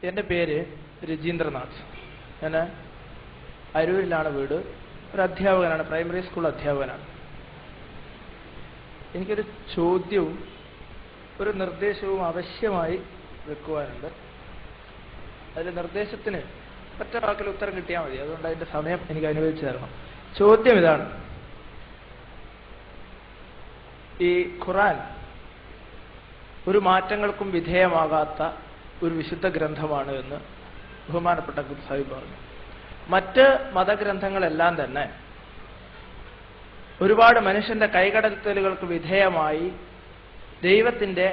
എൻ്റെ പേര് രജീന്ദ്രനാഥ്. ഞാൻ അരൂരിലാണ് വീട്. ഒരു അധ്യാപകനാണ്, പ്രൈമറി സ്കൂൾ അധ്യാപകനാണ്. എനിക്കൊരു ചോദ്യവും ഒരു നിർദ്ദേശവും ആവശ്യമായി വെക്കുവാനുണ്ട്. അതിൽ നിർദ്ദേശത്തിന് ഒറ്റ വാക്കിൽ ഉത്തരം കിട്ടിയാൽ മതി. അതുകൊണ്ട് അതിൻ്റെ സമയം എനിക്ക് അനുവദിച്ചു തരണം. ചോദ്യം ഇതാണ്: ഈ ഖുർആൻ ഒരു മാറ്റങ്ങൾക്കും വിധേയമാകാത്ത ഒരു വിശുദ്ധ ഗ്രന്ഥമാണ് എന്ന് ബഹുമാനപ്പെട്ട ഖുദ്സ് സാഹിബ് പറഞ്ഞു. മറ്റ് മതഗ്രന്ഥങ്ങളെല്ലാം തന്നെ ഒരുപാട് മനുഷ്യന്റെ കൈകടത്തലുകൾക്ക് വിധേയമായി ദൈവത്തിന്റെ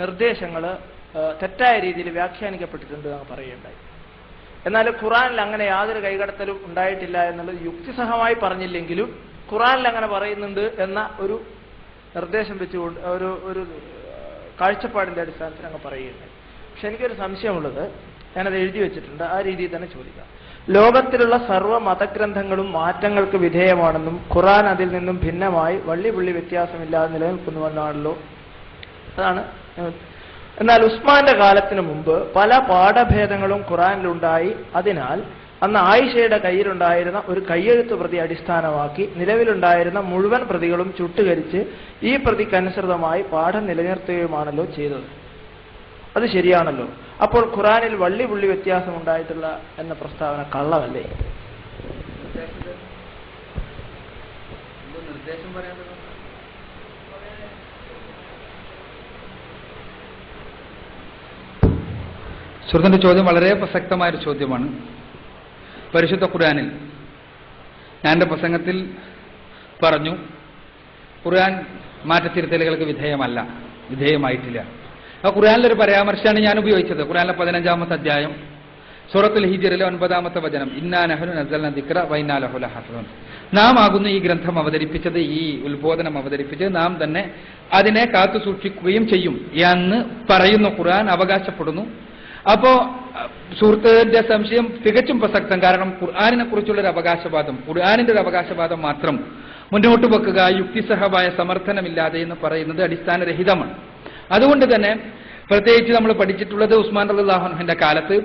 നിർദ്ദേശങ്ങൾ തെറ്റായ രീതിയിൽ വ്യാഖ്യാനിക്കപ്പെട്ടിട്ടുണ്ട് എന്ന് പറയുകയുണ്ടായി. എന്നാൽ ഖുർആനിൽ അങ്ങനെ യാതൊരു കൈകടത്തലും ഉണ്ടായിട്ടില്ല എന്നുള്ളത് യുക്തിസഹമായി പറഞ്ഞില്ലെങ്കിലും ഖുർആനിൽ അങ്ങനെ പറയുന്നുണ്ട് എന്ന ഒരു നിർദ്ദേശം വെച്ചുകൊണ്ട് ഒരു കാഴ്ചപ്പാടിന്റെ അടിസ്ഥാനത്തിൽ അങ്ങ് പറയുകയുണ്ടായി. പക്ഷെ എനിക്കൊരു സംശയമുള്ളത്, ഞാനത് എഴുതി വെച്ചിട്ടുണ്ട്, ആ രീതിയിൽ തന്നെ ചോദിക്കാം. ലോകത്തിലുള്ള സർവ്വ മതഗ്രന്ഥങ്ങളും മാറ്റങ്ങൾക്ക് വിധേയമാണെന്നും ഖുർആൻ അതിൽ നിന്നും ഭിന്നമായി വള്ളിപുള്ളി വ്യത്യാസമില്ലാതെ നിലനിൽക്കുന്നുവെന്നാണല്ലോ. അതാണ്. എന്നാൽ ഉസ്മാന്റെ കാലത്തിന് മുമ്പ് പല പാഠഭേദങ്ങളും ഖുർആനിലുണ്ടായി. അതിനാൽ അന്ന് ആയിഷയുടെ കയ്യിലുണ്ടായിരുന്ന ഒരു കയ്യെഴുത്ത് പ്രതി അടിസ്ഥാനമാക്കി നിലവിലുണ്ടായിരുന്ന മുഴുവൻ പ്രതികളും ചുട്ടുകരിച്ച് ഈ പ്രതിക്കനുസൃതമായി പാഠം നിലനിർത്തുകയുമാണല്ലോ ചെയ്തത്. അത് ശരിയാണല്ലോ. അപ്പോൾ ഖുർആനിൽ വള്ളി പുള്ളി വ്യത്യാസം ഉണ്ടായിട്ടുള്ള എന്ന പ്രസ്താവന കള്ളമല്ലേ? സുഹൃത്തിന്റെ ചോദ്യം വളരെ പ്രസക്തമായൊരു ചോദ്യമാണ്. പരിശുദ്ധ ഖുർആനിൽ ഞാൻ എൻ്റെ പ്രസംഗത്തിൽ പറഞ്ഞു, ഖുർആൻ മാറ്റത്തിരുത്തലുകൾക്ക് വിധേയമായിട്ടില്ല. ആ ഖുർആനിലൊരു പരാമർശമാണ് ഞാൻ ഉപയോഗിച്ചത്. ഖുർആനിലെ 15-ാമത്തെ അധ്യായം സൂറത്തുൽ ഹിജ്റിലെ 9-ാമത്തെ വചനം, ഇന്നാ നഹ്നു നസ്സൽനാ ദിക്റ വ ഇന്നാ ലഹു ലഹാഫിളൂൻ. നാം ആകുന്നു ഈ ഗ്രന്ഥം അവതരിപ്പിച്ചത്, ഈ ഉത്ബോധനം അവതരിപ്പിച്ചത്, നാം തന്നെ അതിനെ കാത്തു സൂക്ഷിക്കുകയും ചെയ്യും എന്ന് പറയുന്നു. ഖുർആൻ അവകാശപ്പെടുന്നു. അപ്പോ സുഹൃത്തിന്റെ സംശയം തികച്ചും പ്രസക്തം. കാരണം ഖുർആനിനെ കുറിച്ചുള്ളൊരു അവകാശവാദം, ഖുർആനിന്റെ ഒരു അവകാശവാദം മാത്രം മുന്നോട്ട് വെക്കുക യുക്തിസഹമായ സമർത്ഥനമില്ലാതെ എന്ന് പറയുന്നത് അടിസ്ഥാനരഹിതമാണ്. അതുകൊണ്ട് തന്നെ പ്രത്യേകിച്ച് നമ്മൾ പഠിച്ചിട്ടുള്ളത് ഉസ്മാൻ റളിയല്ലാഹു അൻഹുവിന്റെ കാലത്ത്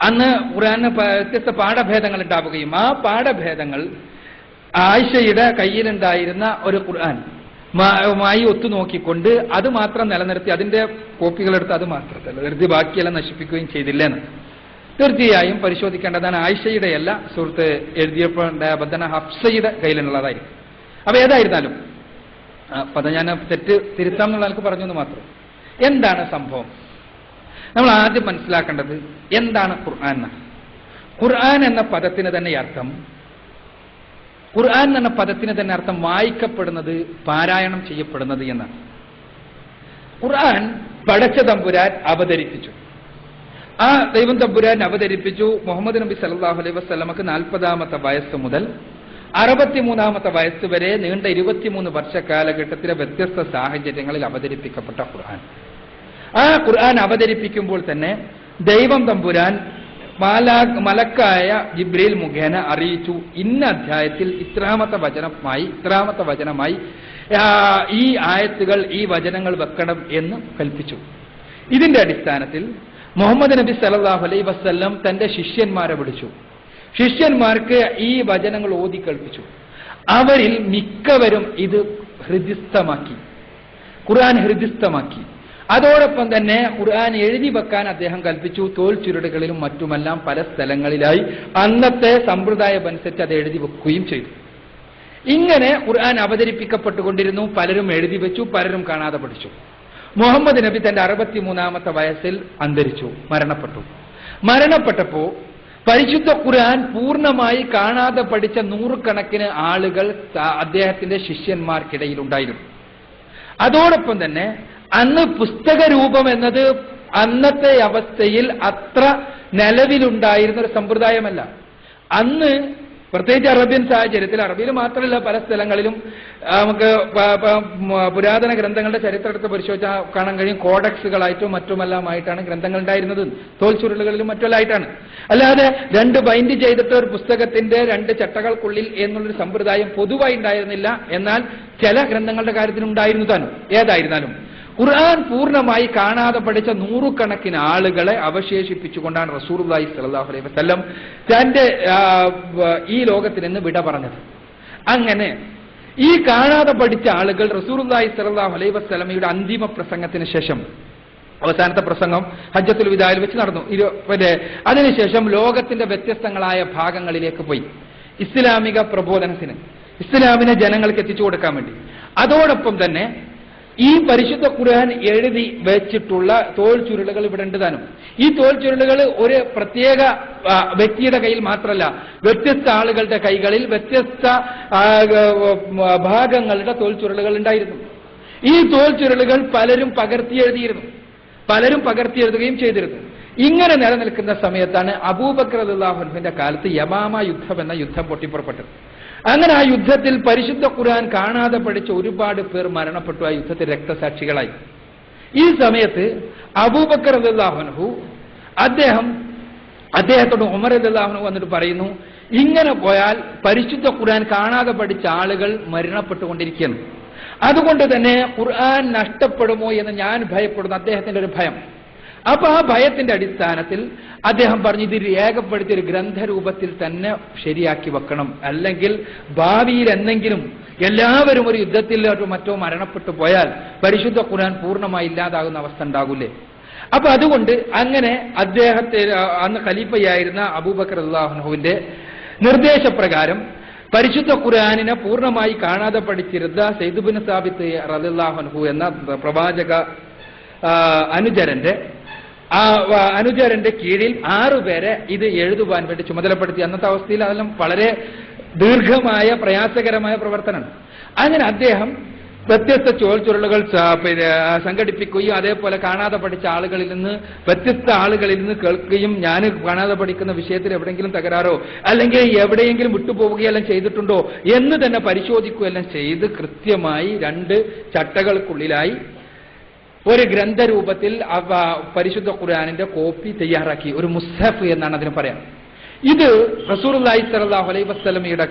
അന്ന് ഖുർആനിന് വ്യത്യസ്ത പാഠഭേദങ്ങൾ ഉണ്ടാവുകയും ആ പാഠഭേദങ്ങൾ ആയിഷയുടെ കയ്യിലുണ്ടായിരുന്ന ഒരു ഖുർആൻ മായി ഒത്തുനോക്കിക്കൊണ്ട് അത് മാത്രം നിലനിർത്തി, അതിന്റെ കോപ്പികളെടുത്ത് അത് മാത്രം നിലനിർത്തി ബാക്കിയെല്ലാം നശിപ്പിക്കുകയും ചെയ്തില്ലെന്ന് തീർച്ചയായും പരിശോധിക്കേണ്ടതാണ്. ആയിഷയുടെയല്ല സുഹൃത്ത് എഴുതിയപ്പോൾ ബദ്ധന ഹഫ്സയുടെ കയ്യിലുള്ളതായിരിക്കും. അപ്പൊ ഏതായിരുന്നാലും പദം ഞാൻ തെറ്റ് തിരുത്താം എന്നുള്ള ആൾക്ക് പറഞ്ഞു എന്ന് മാത്രം. എന്താണ് സംഭവം? നമ്മൾ ആദ്യം മനസ്സിലാക്കേണ്ടത് എന്താണ് ഖുർആൻ. ഖുർആൻ എന്ന പദത്തിന് തന്നെ അർത്ഥം, ഖുർആൻ എന്ന പദത്തിന് തന്നെ അർത്ഥം വായിക്കപ്പെടുന്നത്, പാരായണം ചെയ്യപ്പെടുന്നത് എന്നാണ്. ഖുർആൻ പടച്ച തമ്പുരാൻ അവതരിപ്പിച്ചു. ആ ദൈവം തമ്പുരാൻ അവതരിപ്പിച്ചു. മുഹമ്മദ് നബി സല്ലല്ലാഹു അലൈഹി വസല്ലമക്ക് 40-ാമത്തെ വയസ്സ് മുതൽ 63-ാമത്തെ വയസ്സ് വരെ നീണ്ട 23 വർഷ കാലഘട്ടത്തിലെ വ്യത്യസ്ത സാഹചര്യങ്ങളിൽ അവതരിപ്പിക്കപ്പെട്ട ഖുർആൻ. ആ ഖുർആൻ അവതരിപ്പിക്കുമ്പോൾ തന്നെ ദൈവം തമ്പുരാൻ മലക്കായ ജിബ്രീൽ മുഖേന അറിയിച്ചു, ഇന്ന അധ്യായത്തിൽ ഇത്രാമത്തെ വചനമായി ഈ ആയത്തുകൾ, ഈ വചനങ്ങൾ വെക്കണം എന്ന് കൽപ്പിച്ചു. ഇതിന്റെ അടിസ്ഥാനത്തിൽ മുഹമ്മദ് നബി സല്ലല്ലാഹു അലൈഹി വസല്ലം തന്റെ ശിഷ്യന്മാരെ വിളിച്ചു. ശിഷ്യന്മാർക്ക് ഈ വചനങ്ങൾ ഓതി കൽപ്പിച്ചു. അവരിൽ മിക്കവരും ഇത് ഹൃദിസ്ഥമാക്കി, ഖുർആൻ ഹൃദിസ്ഥമാക്കി. അതോടൊപ്പം തന്നെ ഖുർആൻ എഴുതി വെക്കാൻ അദ്ദേഹം കൽപ്പിച്ചു. തോൽ ചുരുടുകളിലും മറ്റുമെല്ലാം പല സ്ഥലങ്ങളിലായി അന്നത്തെ സമ്പ്രദായമനുസരിച്ച് അത് എഴുതി വെക്കുകയും ചെയ്തു. ഇങ്ങനെ ഖുർആൻ അവതരിപ്പിക്കപ്പെട്ടുകൊണ്ടിരുന്നു. പലരും എഴുതി വെച്ചു, പലരും കാണാതെ പഠിച്ചു. മുഹമ്മദ് നബി തന്റെ 63-ാമത്തെ വയസ്സിൽ അന്തരിച്ചു, മരണപ്പെട്ടപ്പോ പരിശുദ്ധ ഖുർആൻ പൂർണ്ണമായി കാണാതെ പഠിച്ച നൂറുകണക്കിന് ആളുകൾ അദ്ദേഹത്തിന്റെ ശിഷ്യന്മാർക്കിടയിലുണ്ടായിരുന്നു. അതോടൊപ്പം തന്നെ അന്ന് പുസ്തക രൂപം എന്നത് അന്നത്തെ അവസ്ഥയിൽ അത്ര നിലവിലുണ്ടായിരുന്ന ഒരു സമ്പ്രദായമല്ല. അന്ന് പ്രത്യേകിച്ച് അറബിയൻ സാഹചര്യത്തിൽ, അറബിയിൽ മാത്രമല്ല പല സ്ഥലങ്ങളിലും നമുക്ക് പുരാതന ഗ്രന്ഥങ്ങളുടെ ചരിത്രത്തെ പരിശോധിച്ചാൽ കാണാൻ കഴിയും. കോഡക്സുകളായിട്ടും മറ്റുമെല്ലാമായിട്ടാണ് ഗ്രന്ഥങ്ങൾ ഉണ്ടായിരുന്നത്, തോൽ ചുരുളുകളിലും മറ്റുമെല്ലായിട്ടാണ്. അല്ലാതെ 2 ബൈൻഡ് ചെയ്തിട്ട് ഒരു പുസ്തകത്തിന്റെ 2 ചട്ടകൾക്കുള്ളിൽ എന്നുള്ളൊരു സമ്പ്രദായം പൊതുവായി ഉണ്ടായിരുന്നില്ല. എന്നാൽ ചില ഗ്രന്ഥങ്ങളുടെ കാര്യത്തിൽ ഉണ്ടായിരുന്നു താനും. ഏതായിരുന്നാലും ഖുർആൻ പൂർണ്ണമായി കാണാതെ പഠിച്ച നൂറുകണക്കിന് ആളുകളെ അവശേഷിപ്പിച്ചുകൊണ്ടാണ് റസൂലുള്ളാഹി സ്വല്ലല്ലാഹു അലൈഹി വസല്ലം തന്റെ ഈ ലോകത്തിൽ നിന്ന് വിട പറഞ്ഞത്. അങ്ങനെ ഈ കാണാതെ പഠിച്ച ആളുകൾ റസൂലുള്ളാഹി സ്വല്ലല്ലാഹു അലൈഹി വസല്ലമയുടെ അന്തിമ പ്രസംഗത്തിന് ശേഷം, അവസാനത്തെ പ്രസംഗം ഹജ്ജത്തുൽ വിദായിൽ വെച്ച് നടന്നു. അതിനുശേഷം ലോകത്തിന്റെ വ്യത്യസ്തങ്ങളായ ഭാഗങ്ങളിലേക്ക് പോയി ഇസ്ലാമിക പ്രബോധനത്തിന്, ഇസ്ലാമിനെ ജനങ്ങൾക്ക് എത്തിച്ചു കൊടുക്കാൻ വേണ്ടി. അതോടൊപ്പം തന്നെ ഈ പരിശുദ്ധ ഖുർആൻ എഴുതി വെച്ചിട്ടുള്ള തോൾ ചുരുളുകൾ ഇവിടെ ഉണ്ട് താനും. ഈ തോൾ ചുരുളുകൾ ഒരു പ്രത്യേക വ്യക്തിയുടെ കയ്യിൽ മാത്രമല്ല, വ്യത്യസ്ത ആളുകളുടെ കൈകളിൽ വ്യത്യസ്ത ഭാഗങ്ങളുടെ തോൾ ചുരുളുകൾ ഉണ്ടായിരുന്നു. ഈ തോൾ ചുരുളുകൾ പലരും പകർത്തിയെഴുതുകയും ചെയ്തിരുന്നു. ഇങ്ങനെ നിലനിൽക്കുന്ന സമയത്താണ് അബൂബക്കർ റളിയല്ലാഹു അൻഹുവിന്റെ കാലത്ത് യമാമ യുദ്ധം എന്ന യുദ്ധം പൊട്ടിപ്പുറപ്പെട്ടത്. അങ്ങനെ ആ യുദ്ധത്തിൽ പരിശുദ്ധ ഖുർആൻ കാണാതെ പഠിച്ച ഒരുപാട് പേർ മരണപ്പെട്ടു. ആ യുദ്ധത്തിൽ രക്തസാക്ഷികളായി. ഈ സമയത്ത് അബൂബക്കർ റളിയല്ലാഹു അൻഹു അദ്ദേഹത്തോട് ഉമർ റളിയല്ലാഹു അൻഹു വന്നിട്ട് പറയുന്നു, ഇങ്ങനെ പോയാൽ പരിശുദ്ധ ഖുർആൻ കാണാതെ പഠിച്ച ആളുകൾ മരണപ്പെട്ടുകൊണ്ടിരിക്കുന്നു. അതുകൊണ്ട് തന്നെ ഖുർആൻ നഷ്ടപ്പെടുമോ എന്ന് ഞാൻ ഭയപ്പെടുന്നു. അദ്ദേഹത്തിന്റെ ഒരു ഭയം. അപ്പൊ ആ ഭയത്തിന്റെ അടിസ്ഥാനത്തിൽ അദ്ദേഹം പറഞ്ഞു, ഇത് രേഖപ്പെടുത്തിയ ഒരു ഗ്രന്ഥരൂപത്തിൽ തന്നെ ശരിയാക്കി വെക്കണം, അല്ലെങ്കിൽ ഭാവിയിൽ എന്തെങ്കിലും എല്ലാവരും ഒരു യുദ്ധത്തിൽ മറ്റോ മരണപ്പെട്ടു പോയാൽ പരിശുദ്ധ ഖുർആൻ പൂർണ്ണമായി ഇല്ലാതാകുന്ന അവസ്ഥ ഉണ്ടാകൂലേ. അപ്പൊ അതുകൊണ്ട് അങ്ങനെ അദ്ദേഹത്തെ അന്ന് ഖലീഫയായിരുന്ന അബൂബക്കർ റളിയല്ലാഹു അൻഹുവിന്റെ നിർദ്ദേശപ്രകാരം പരിശുദ്ധ ഖുർആനിനെ പൂർണ്ണമായി കാണാതെ പഠിച്ചിരുന്ന സയ്യിദ് ഇബ്നു സാബിത്ത് റളിയല്ലാഹു അൻഹു എന്ന പ്രവാചക അനുചരന്റെ കീഴിൽ 6 പേരെ ഇത് എഴുതുവാൻ വേണ്ടി ചുമതലപ്പെടുത്തി. അന്നത്തെ അവസ്ഥയിൽ അതെല്ലാം വളരെ ദീർഘമായ പ്രയാസകരമായ പ്രവർത്തനമാണ്. അങ്ങനെ അദ്ദേഹം വ്യത്യസ്ത ചുരുളുകൾ സംഘടിപ്പിക്കുകയും അതേപോലെ കാണാതെ പഠിച്ച ആളുകളിൽ നിന്ന് വ്യത്യസ്ത ആളുകളിൽ നിന്ന് കേൾക്കുകയും, ഞാൻ കാണാതെ പഠിക്കുന്ന വിഷയത്തിൽ എവിടെയെങ്കിലും തകരാറോ അല്ലെങ്കിൽ എവിടെയെങ്കിലും വിട്ടുപോവുകയെല്ലാം ചെയ്തിട്ടുണ്ടോ എന്ന് തന്നെ പരിശോധിക്കുകയെല്ലാം ചെയ്ത് കൃത്യമായി 2 ചട്ടകൾക്കുള്ളിലായി ഒരു ഗ്രന്ഥരൂപത്തിൽ പരിശുദ്ധ ഖുർആനിന്റെ കോപ്പി തയ്യാറാക്കി. ഒരു മുസ്ഹഫ് എന്നാണ് അതിന് പറയാം. ഇത് റസൂലുള്ളാഹി സ്വല്ലല്ലാഹു അലൈഹി വസല്ലമയുടെ